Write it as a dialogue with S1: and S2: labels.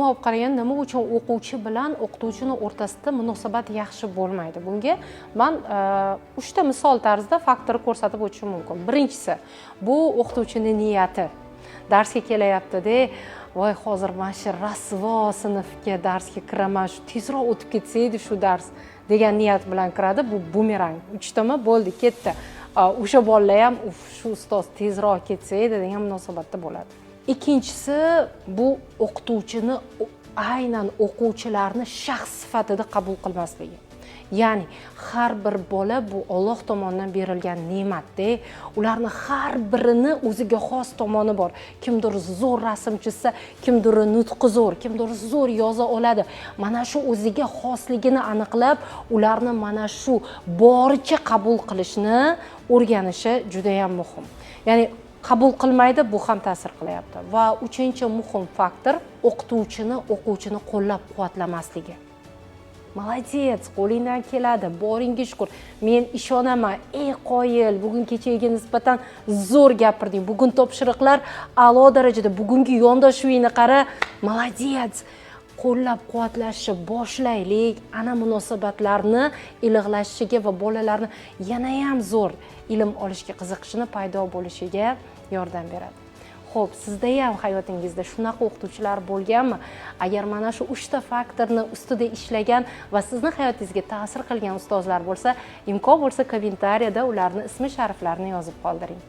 S1: umuman olib qaraganda nima uchun o'quvchi bilan o'qituvchini o'rtasida munosabat yaxshi bo'lmaydi? Bunga men 3 ta misol tarzida faktor ko'rsatib o'tishim mumkin. Birinchisi, bu o'qituvchining niyati. Darsga kelayapti-da, voy hozir mana shu rasvo sinfga darsga kiraman, shu tezroq o'tib ketsa edi shu dars degan niyat bilan kiradi. Bu bumerang. 3 tama bo'ldi, ketdi. O'sha bolalar ham shu ustoz tezroq ketsa edi degan munosabatda bo'ladi. Ikkinchisi, bu o'qituvchini aynan o'quvchilarni shaxs sifatida qabul qilmasligi. Ya'ni har bir bola bu Alloh tomonidan berilgan ne'matda, ularni har birini o'ziga xos tomoni bor. Kimdir zo'r rasm chizsa, kimdir nutqi zo'r, kimdir zo'r yoza oladi. Mana shu o'ziga xosligini aniqlab, ularni mana shu boricha qabul qilishni o'rganishi juda ham muhim. Ya'ni qabul qilmaydi, bu ham ta'sir qilyapti. Va uchinchi muhim faktor o'quvchini qo'llab-quvvatlamasligi. Молодец, qo'lingdan keladi, boringga shukur. Men ishonaman, ey qoyil, bugun kechaga nisbatan zo'r gapirding. Bugun topshiriqlar a'lo darajada, bugungi yondashuvingni qara, молодец. Qo'llab-quvvatlashni boshlaylik, ana munosabatlarni iliqlashishiga va bolalarni yana ham zo'r ilm olishga qiziqishini paydo bo'lishiga yordam beradi. Xo'p, sizda ham hayotingizda shunaqa o'qituvchilar bo'lganmi? Agar mana shu 3 ta faktorni ustida ishlagan va sizni hayotingizga ta'sir qilgan ustozlar bo'lsa, imkon bo'lsa kommentariyada ularni ismi shariflarini yozib qoldiring.